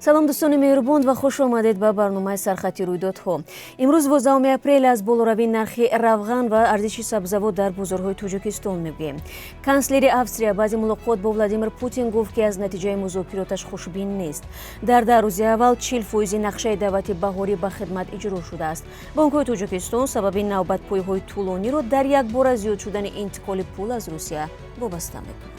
салом дӯстони меҳрубон ва хуш омадед ба барномаи сархати рӯйдодҳо. имрӯз 12 апрел аз болоравии нархи равған ва арзиши сабзавот дар бозорҳои Тоҷикистон мегӯем. Канцлери Австрия баъди мулоқот бо Владимир Путин гуфт ки аз натиҷаи музокироташ хушбин нест. дар 10 рӯзи аввал 40% нақшаи давлати баҳорӣ ба хидмат иҷро шудааст. Бонкҳои Тоҷикистон сабаби навбатпойҳои тӯлониро дар якбора зиёд шудани интиқоли пул аз Русия вобаста мекунад.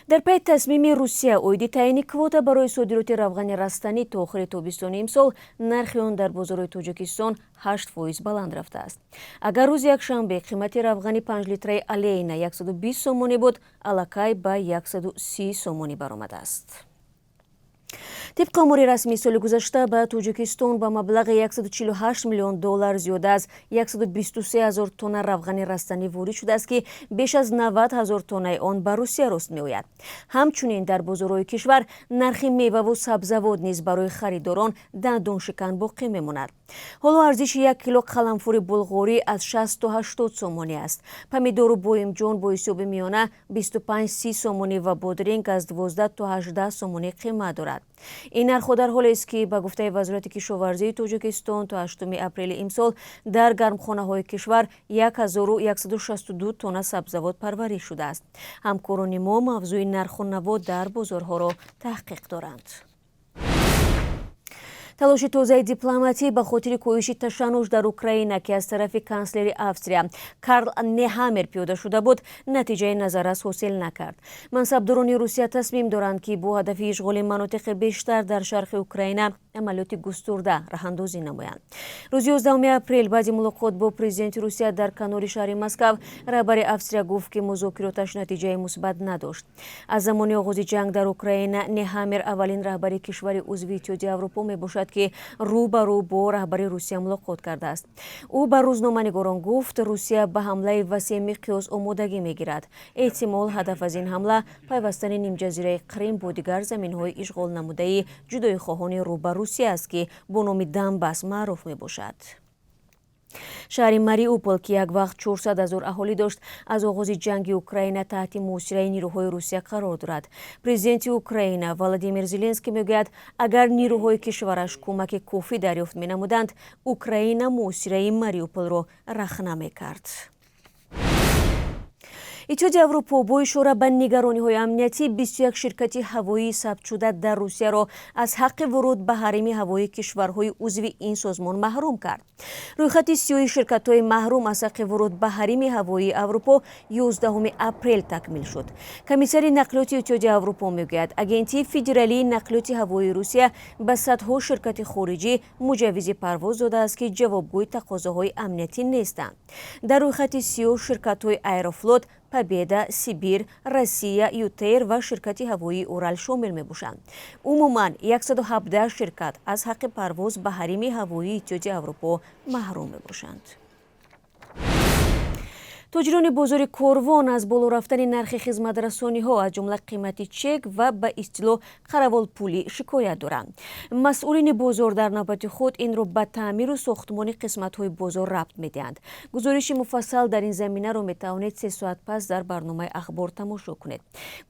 дар пайи тасмими Русия оиди таъини квота барои содироти равғани растанӣ то охири тобистони имсол нархи он дар бозорҳои Тоҷикистон 8% баланд рафтааст. агар рӯзи якшанбе қимати равғани 5 литраи алейна 120 сомонӣ буд, аллакай ба 130 сомонӣ баромадааст. тибқи омори расмии соли гузашта ба Тоҷикистон ба маблағи $148 миллион зиёда аз 123 000 тонна равғани растанӣ ворид шудааст ки беш аз 90 000 тоннаи он ба Русия рост меояд. ҳамчунин дар бозорҳои кишвар нархи меваву сабзавот низ барои харидорон дандоншикан боқӣ мемонад. ҳоло арзиши 1 кило қаламфури булғорӣ аз 60 то 80 сомонӣ аст. помидору боимҷон бо ҳисоби миёна 25-30 сомонӣ ва бодринг аз 12 то 18 сомонӣ қимат дорад. ин нархҳо дар ҳолест ки ба гуфтаи вазорати кишоварзии Тоҷикистон то 8 апрели имсол дар гармхонаҳои кишвар 1162 тонна сабзавот парвариш шудааст. ҳамкорони мо мавзӯи нарху наво дар бозорҳоро таҳқиқ доранд. талоши тозаи дипломатӣ ба хотири коҳиши ташаннуш дар Украина ки аз тарафи канцлери Австрия Карл Нехамер пиёда шуда буд, натиҷаи назаррас ҳосил накард. мансабдорони Русия тасмим доранд ки бо ҳадафи ишғоли манотиқи бештар дар шарқи Украина амалиёти густурда раҳандозӣ намоянд. рӯзи 11 апрел баъди мулоқот бо президенти Русия дар канори шаҳри Москав, раҳбари Австрия гуфт ки музокироташ натиҷаи мусбат надошт. аз замони оғози ҷанг дар Украина Нехамер аввалин раҳбари кишвари узви Иттиҳоди Аврупо мебошад ки рӯ ба рӯ бо раҳбари Русия мулоқот кардааст. ӯ ба рӯзноманигорон гуфт Русия ба ҳамлаи васеъ миқёс омодагӣ мегирад. эҳтимол ҳадаф аз ин ҳамла пайвастани нимҷазираи Крим бо дигар заминҳои ишғолнамудаи ҷудоихоҳони рӯ ба Русия аст ки бо номи Донбасс маъруф мебошад. шаҳри Мариупол ки як вақт 400 000 аҳолӣ дошт, аз оғози ҷанги Украина таҳти муосираи нирӯҳои Русия қарор дорад. президенти Украина Володимир Зеленский мегӯяд, агар нирӯҳои кишвараш кӯмаки кофӣ дарёфт менамуданд, Украина муосираи Мариуполро рахна мекард. иттиҳоди Аврупо бо ишора ба нигарониҳои амнияти 21 ширкати ҳавоии сабтшуда дар Русияро аз ҳаққи вуруд ба ҳарими ҳавои кишварҳои узви ин созмон маҳрум кард. рӯйхати 30 ширкатҳои маҳрум аз ҳаққи вуруд ба ҳарими ҳавоии Аврупо 11 апрел такмил шуд. комиссари нақлиёти иттиҳоди Аврупо мегӯяд, агентии федералии нақлиёти ҳавоии Русия ба садҳо ширкати хориҷӣ муҷаввизи парвоз додааст ки ҷавобгӯи тақозоҳои амниятӣ нестанд. дар рӯйхати 30 ширкатҳои Аэрофлот, Победа, Сибир, Россия, Ютейр ва ширкати ҳавоии Урал шомил мебошанд. умуман 117 ширкат аз ҳаққи парвоз ба ҳарими ҳавоии Иттиҳоди Аврупо маҳрум мебошанд. тоҷирони бозори Корвон аз боло рафтани нархи хизматрасониҳо аз ҷумла қимати чек ва ба истилоҳ қараволпулӣ шикоят доранд. масъулини бозор дар навбати худ инро ба таъмиру сохтмони қисматҳои бозор рабт медиҳанд. гузориши муфассал дар ин заминаро метавонед 3 соат пас дар барномаи ахбор тамошо кунед.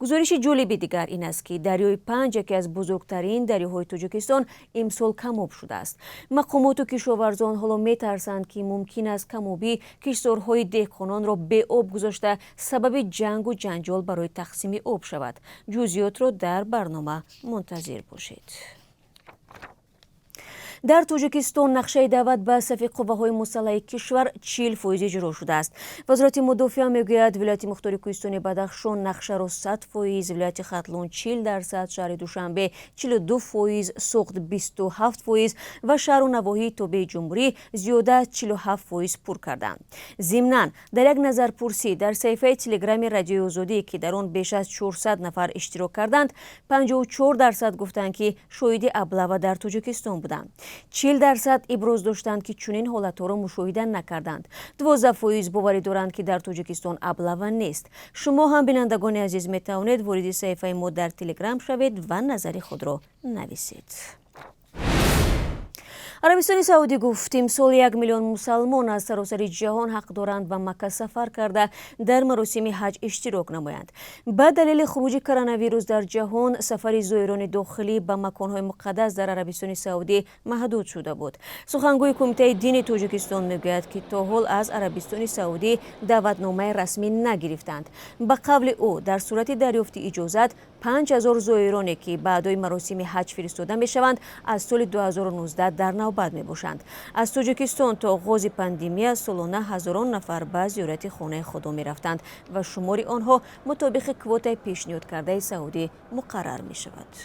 гузориши ҷолиби дигар ин аст ки дарёи Панҷ, яке аз бузургтарин дарёҳои Тоҷикистон, имсол камоб шудааст. мақомоту кишоварзон ҳоло метарсанд ки мумкин аст камобӣ киштзорҳои деҳқононро беоб гузошта сабаби ҷангу ҷанҷол барои тақсими об шавад. ҷузъиётро дар барнома мунтазир бошед. дар Тоҷикистон нақшаи даъват ба сафи қувваҳои мусаллаҳи кишвар 40% иҷро шудааст. вазорати мудофиа мегӯяд, вилояти мухтори Кӯҳистони Бадахшон нақшаро 100%, вилояти Хатлон 40%, шаҳри Душанбе 42%, Суғд 27% ва шаҳру навоҳии Тобеи Ҷумҳурӣ зиёда аз 47% пур карданд. зимнан дар як назарпурсӣ дар саҳифаи телеграми Радиои Озодӣ ки дар он беш аз 400 нафар иштирок карданд, 54% гуфтанд ки шоҳиди аблава дар Тоҷикистон буданд. 40% иброз доштанд ки чунин ҳолатҳоро мушоҳида накарданд. 12% боварӣ доранд ки дар Тоҷикистон аблава нест. шумо ҳам бинандагони азиз метавонед вориди саҳифаи мо дар Телеграм шавед ва назари худро нависед. عربستان سعودی گفتیم سال 1 میلیون مسلمان از سراسر جهان حق دارند به مکه سفر کرده در مراسم حج اشتراک نمایند. به دلیل خروج کرونا ویروس در جهان سفر زائران داخلی به مکان‌های مقدس در عربستان سعودی محدود شده بود. سخنگوی کمیته دین تاجیکستان میگوید که تا حال از عربستان سعودی دعوتنامه رسمی نگرفتند. به قول او در صورت دریافت اجازت 5000 زائرانی که بعدای مراسم حج فرستاده میشوند از سال 2019 در نوبت می باشند. از تاجیکستان تا آغاز پاندمی سالانه هزاران نفر به زیارت خانه خدا می رفتند و شمار آنها مطابق کوتا پیشنهاد کرده سعودی مقرر می شود.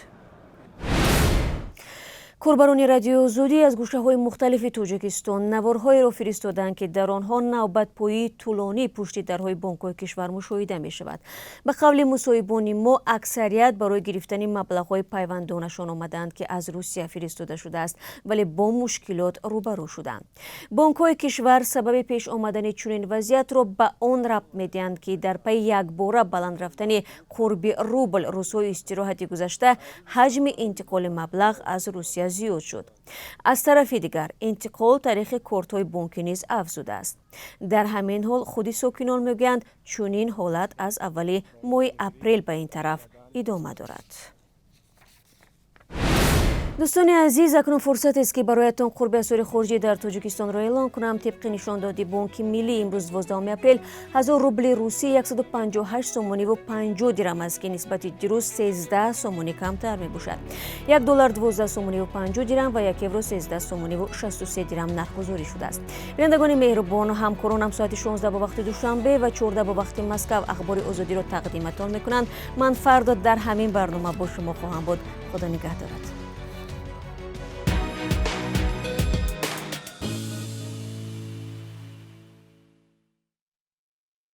کاربران رادیو زودی از گوشه‌های مختلف تاجیکستان نوارهایی را فرستادند که در آنها نوبت پایی طولانی پشت درهای بانک‌های کشور مشاهده می‌شود. به قول مصاحبان ما اکثریت برای گرفتن مبلغ‌های پیوندانشان آمدند که از روسیه فرستاده شده است ولی با مشکلات روبرو شدند. بانک‌های کشور سبب پیش آمدن چنین وضعیت را به آن ربط می‌دهند که در پی یکباره بلند رفتن قرب روبل روزهای استراحت گذشته حجم انتقال مبلغ از روسیه زیاد شد. از طرف دیگر انتقال تاریخ کارت‌های بانکی نیز افزوده است. در همین حال خود ساکنان میگویند چنین حالت از اول ماه اپریل به این طرف ادامه دارد. دوستان عزیز، اکنون فرصت است که برایتان قرب اسعار خارجی در تاجیکستان را اعلام کنم. طبق نشاندهی بانک ملی امروز 12 اپریل 1000 روبل روسی 158 سومانی و 50 درم است که نسبت دیروز 13 سومانی کمتر می باشد. $1 12 سومانی و 50 درم و 1 یورو 13 سومانی و 63 درم نرخ‌گذاری شده است. بینندگان مهربان و همکارانم ساعت 16 با وقت دوشنبه و 14 با وقت مسکو اخبار آزادی را تقدیمتان می‌کنند. من فردا در همین برنامه با شما خواهم بود. خدا نگهدارت.